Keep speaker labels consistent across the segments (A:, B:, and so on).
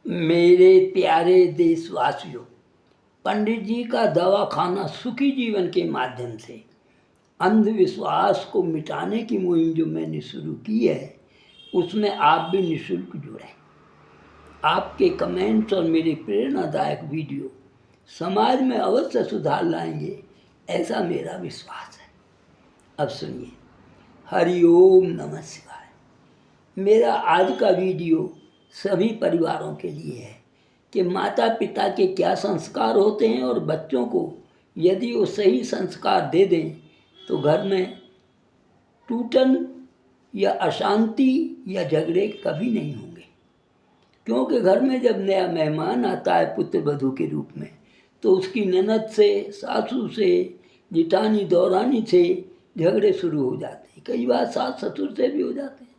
A: मेरे प्यारे देशवासियों, पंडित जी का दवाखाना सुखी जीवन के माध्यम से अंधविश्वास को मिटाने की मुहिम जो मैंने शुरू की है, उसमें आप भी निःशुल्क जुड़ें। आपके कमेंट्स और मेरे प्रेरणादायक वीडियो समाज में अवश्य सुधार लाएंगे, ऐसा मेरा विश्वास है। अब सुनिए। हरि ओम नमः शिवाय। मेरा आज का वीडियो सभी परिवारों के लिए है कि माता पिता के क्या संस्कार होते हैं और बच्चों को यदि वो सही संस्कार दे दें तो घर में टूटन या अशांति या झगड़े कभी नहीं होंगे। क्योंकि घर में जब नया मेहमान आता है पुत्र वधू के रूप में, तो उसकी ननद से, सासू से, जिठानी दौरानी से झगड़े शुरू हो जाते हैं। कई बार सास ससुर से भी हो जाते हैं।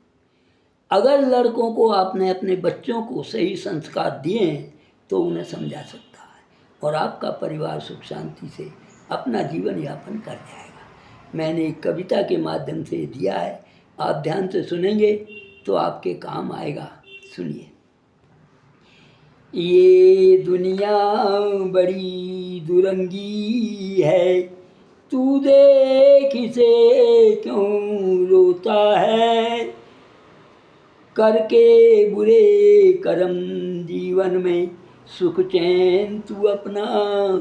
A: अगर लड़कों को आपने अपने बच्चों को सही संस्कार दिए हैं तो उन्हें समझा सकता है और आपका परिवार सुख शांति से अपना जीवन यापन कर जाएगा। मैंने एक कविता के माध्यम से दिया है, आप ध्यान से सुनेंगे तो आपके काम आएगा। सुनिए। ये दुनिया बड़ी दुरंगी है, तू देख इसे क्यों रोता है। करके बुरे कर्म जीवन में सुख चैन तू अपना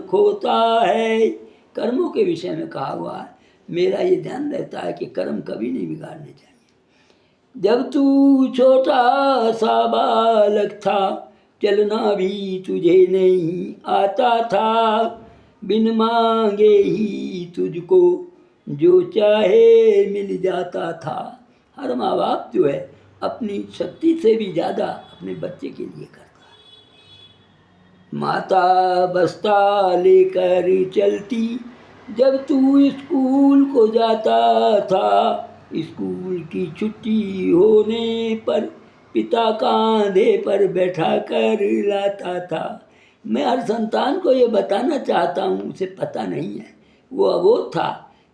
A: खोता है। कर्मों के विषय में कहा हुआ है। मेरा ये ध्यान रहता है कि कर्म कभी नहीं बिगाड़ने चाहिए। जब तू छोटा सा बालक था, चलना भी तुझे नहीं आता था। बिन मांगे ही तुझको जो चाहे मिल जाता था। हर माँ बाप जो है अपनी शक्ति से भी ज़्यादा अपने बच्चे के लिए करता है। माता बस्ता लेकर चलती जब तू स्कूल को जाता था। स्कूल की छुट्टी होने पर पिता कांधे पर बैठा कर लाता था। मैं हर संतान को ये बताना चाहता हूँ, उसे पता नहीं है, वो अबोध था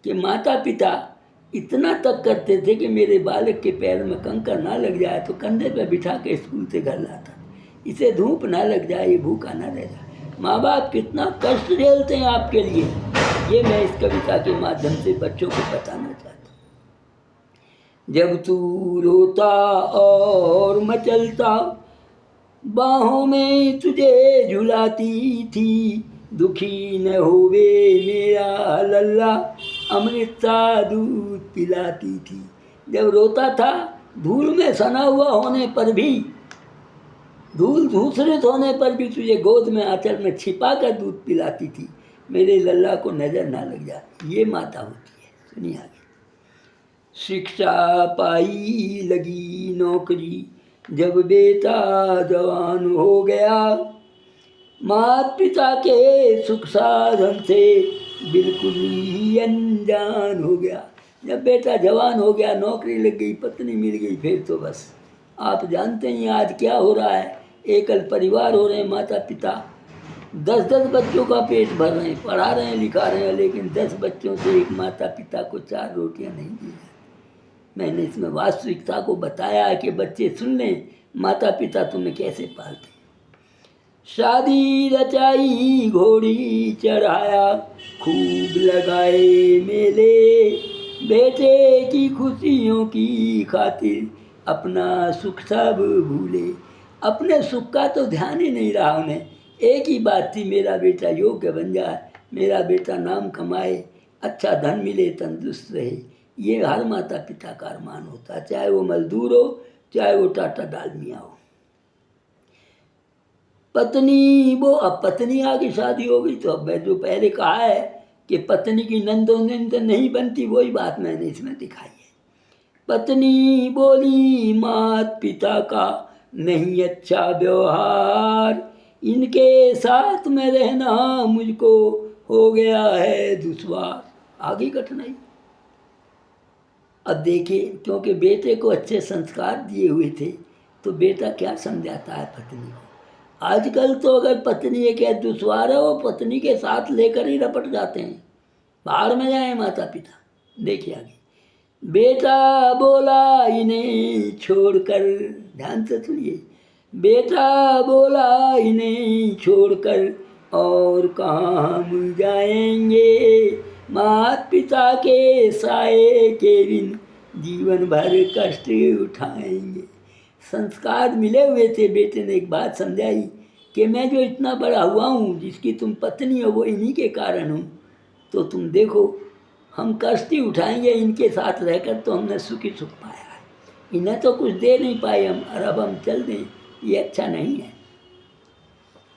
A: कि माता पिता इतना तक करते थे कि मेरे बालक के पैर में कंकर ना लग जाए तो कंधे पर बिठा के स्कूल से घर लाता। इसे धूप ना लग जाए, ये भूखा ना रह जाए। माँ बाप कितना कष्ट झेलते हैं आपके लिए, ये मैं इस कविता के माध्यम से बच्चों को बताना चाहता हूँ। जब तू रोता और मचलता, बाहों में तुझे झुलाती थी। दुखी न होवे मेरा लल्ला, अमृत सा दूध पिलाती थी। जब रोता था, धूल में सना हुआ होने पर भी, धूल धूसरित होने पर भी तुझे गोद में आंचल में छिपा कर दूध पिलाती थी। मेरे लल्ला को नजर ना लग जाती। ये माता होती है। सुनिए आगे। शिक्षा पाई लगी नौकरी, जब बेटा जवान हो गया। माता पिता के सुख साधन से बिल्कुल ही अनजान हो गया। जब बेटा जवान हो गया, नौकरी लग गई, पत्नी मिल गई, फिर तो बस आप जानते ही आज क्या हो रहा है। एकल परिवार हो रहे हैं, माता पिता 10-10 बच्चों का पेट भर रहे हैं, पढ़ा रहे हैं, लिखा रहे हैं, लेकिन 10 बच्चों से एक माता पिता को 4 रोटियां नहीं दी जाती। मैंने इसमें वास्तविकता को बताया है कि बच्चे सुन लें माता पिता तुम्हें कैसे पालते। शादी रचाई घोड़ी चढ़ाया, खूब लगाए मेले। बेटे की खुशियों की खातिर अपना सुख सब भूले। अपने सुख का तो ध्यान ही नहीं रहा उन्हें। एक ही बात थी, मेरा बेटा योग्य बन जाए, मेरा बेटा नाम कमाए, अच्छा धन मिले, तंदुरुस्त रहे। ये हर माता पिता का अरमान होता है, चाहे वो मजदूर हो, चाहे वो टाटा डालमिया हो। पत्नी वो, अब पत्नी आगे शादी हो गई तो अब मैं जो पहले कहा है कि पत्नी की नंदोनंद नहीं बनती, वही बात मैंने इसमें दिखाई है। पत्नी बोली माता पिता का नहीं अच्छा व्यवहार, इनके साथ में रहना मुझको हो गया है दुश्वार। आगे कठिनाई। अब देखिए, क्योंकि बेटे को अच्छे संस्कार दिए हुए थे तो बेटा क्या समझाता है पत्नी को। आजकल तो अगर पत्नी एक है दुश्वार है, वो पत्नी के साथ लेकर ही रपट जाते हैं, बाहर में जाए माता पिता। देखिए आगे। बेटा बोला इन्हें छोड़कर, ध्यान से सुनिए, बेटा बोला इन्हें छोड़कर और कहाँ हम जाएंगे, माता पिता के साए के बिन जीवन भर कष्ट उठाएंगे। संस्कार मिले हुए थे। बेटे ने एक बात समझाई कि मैं जो इतना बड़ा हुआ हूँ, जिसकी तुम पत्नी हो, वो इन्हीं के कारण हूँ। तो तुम देखो, हम कष्ट ही उठाएंगे, इनके साथ रहकर तो हमने सुख ही सुख पाया है, इन्हें तो कुछ दे नहीं पाए हम, और अब हम चल दें, ये अच्छा नहीं है।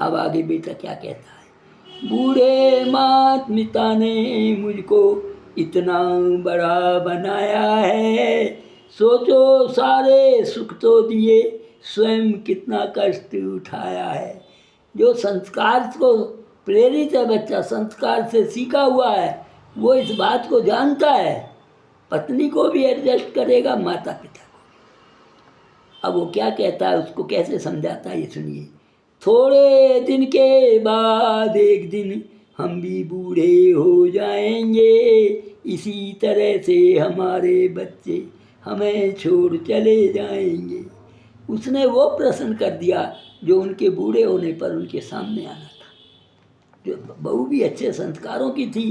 A: अब आगे बेटा क्या कहता है। बूढ़े माता पिता ने मुझको इतना बड़ा बनाया है, सोचो सारे सुख तो दिए, स्वयं कितना कष्ट उठाया है। जो संस्कार को प्रेरित है बच्चा, संस्कार से सीखा हुआ है, वो इस बात को जानता है, पत्नी को भी एडजस्ट करेगा, माता पिता को। अब वो क्या कहता है, उसको कैसे समझाता है, ये सुनिए। थोड़े दिन के बाद एक दिन हम भी बूढ़े हो जाएंगे, इसी तरह से हमारे बच्चे हमें छोड़ चले जाएंगे। उसने वो प्रश्न कर दिया जो उनके बूढ़े होने पर उनके सामने आना था। जो बहू भी अच्छे संस्कारों की थी,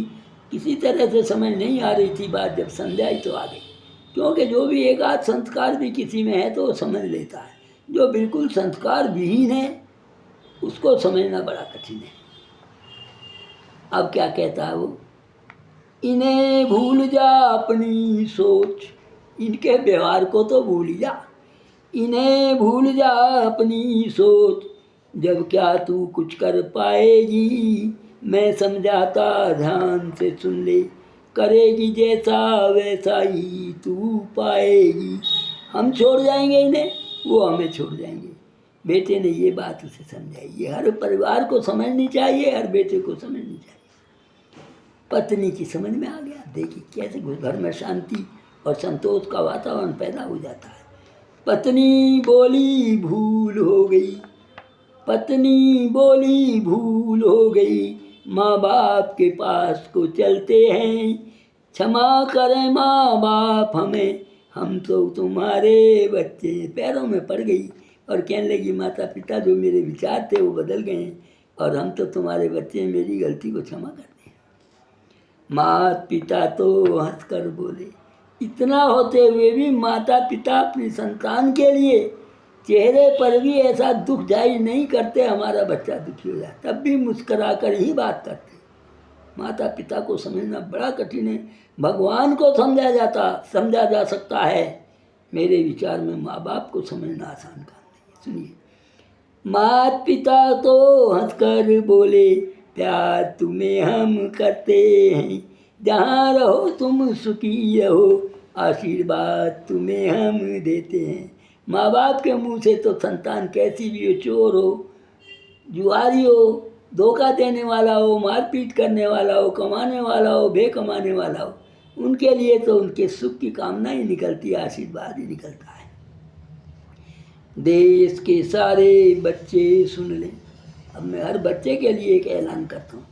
A: किसी तरह से समझ नहीं आ रही थी बात, जब समझाई तो आ गई। क्योंकि जो भी एक आध संस्कार भी किसी में है तो वो समझ लेता है, जो बिल्कुल संस्कार विहीन है उसको समझना बड़ा कठिन है। अब क्या कहता है वो, इन्हें भूल जा अपनी सोच, इनके व्यवहार को तो भूल जा, इन्हें भूल जा अपनी सोच, जब क्या तू कुछ कर पाएगी, मैं समझाता ध्यान से सुन ले, करेगी जैसा वैसा ही तू पाएगी। हम छोड़ जाएंगे इन्हें, वो हमें छोड़ जाएंगे। बेटे ने ये बात उसे समझाई। ये हर परिवार को समझनी चाहिए, हर बेटे को समझनी चाहिए। पत्नी की समझ में आ गया। देखिए कैसे घर में शांति और संतोष का वातावरण पैदा हो जाता है। पत्नी बोली भूल हो गई, पत्नी बोली भूल हो गई, माँ बाप के पास को चलते हैं, क्षमा करें माँ बाप हमें, हम तो तुम्हारे बच्चे। पैरों में पड़ गई और कहने लगी, माता पिता जो मेरे विचार थे वो बदल गए हैं, और हम तो तुम्हारे बच्चे, मेरी गलती को क्षमा कर दें। माता पिता तो हंसकर बोले। इतना होते हुए भी माता पिता अपनी संतान के लिए चेहरे पर भी ऐसा दुख जाहिर नहीं करते, हमारा बच्चा दुखी हो जाए तब भी मुस्करा कर ही बात करते। माता पिता को समझना बड़ा कठिन है। भगवान को समझा जा सकता है, मेरे विचार में माँ बाप को समझना आसान काम नहीं है। सुनिए, माता पिता तो हंसकर बोले, प्यार तुम्हें हम करते हैं, जहाँ रहो तुम सुखी रहो, आशीर्वाद तुम्हें हम देते हैं। माँ बाप के मुंह से तो संतान कैसी भी हो, चोर हो, जुआरी हो, धोखा देने वाला हो, मारपीट करने वाला हो, कमाने वाला हो, बेकमाने वाला हो, उनके लिए तो उनके सुख की कामना ही निकलती है, आशीर्वाद ही निकलता है। देश के सारे बच्चे सुन लें। अब मैं हर बच्चे के लिए एक ऐलान करता हूँ।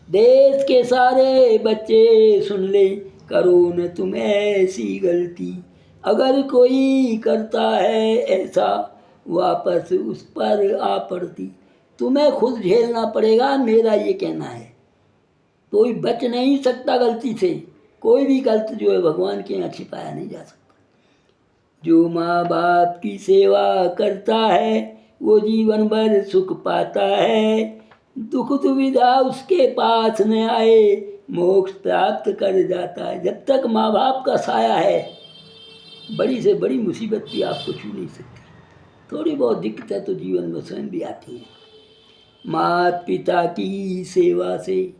A: देश के सारे बच्चे सुन ले, करो न तुम ऐसी गलती, अगर कोई करता है ऐसा, वापस उस पर आ पड़ती, तुम्हें खुद झेलना पड़ेगा, मेरा ये कहना है। कोई बच नहीं सकता गलती से, कोई भी गलती जो है भगवान के यहाँ छिपाया नहीं जा सकता। जो माँ बाप की सेवा करता है वो जीवन भर सुख पाता है, दुख दुविधा उसके पास न आए, मोक्ष प्राप्त कर जाता है। जब तक माँ बाप का साया है, बड़ी से बड़ी मुसीबत भी आपको छू नहीं सकती। थोड़ी बहुत दिक्कतें तो जीवन में स्वयं भी आती हैं। माता पिता की सेवा से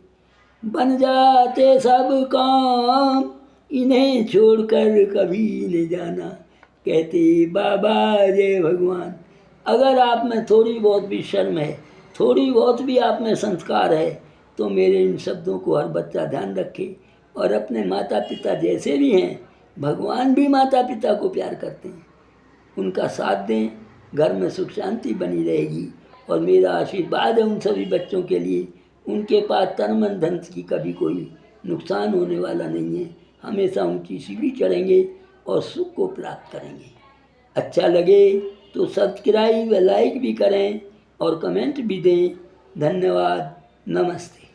A: बन जाते सब काम, इन्हें छोड़कर कभी न जाना, कहते बाबा जय भगवान। अगर आप में थोड़ी बहुत भी शर्म है, थोड़ी बहुत भी आप में संस्कार है, तो मेरे इन शब्दों को हर बच्चा ध्यान रखे और अपने माता पिता जैसे भी हैं, भगवान भी माता पिता को प्यार करते हैं, उनका साथ दें, घर में सुख शांति बनी रहेगी। और मेरा आशीर्वाद है उन सभी बच्चों के लिए, उनके पास तन मन धन की कभी कोई नुकसान होने वाला नहीं है, हमेशा ऊंची सीढ़ी चढ़ेंगे और सुख को प्राप्त करेंगे। अच्छा लगे तो सब्सक्राइब व लाइक भी करें और कमेंट भी दें। धन्यवाद। नमस्ते।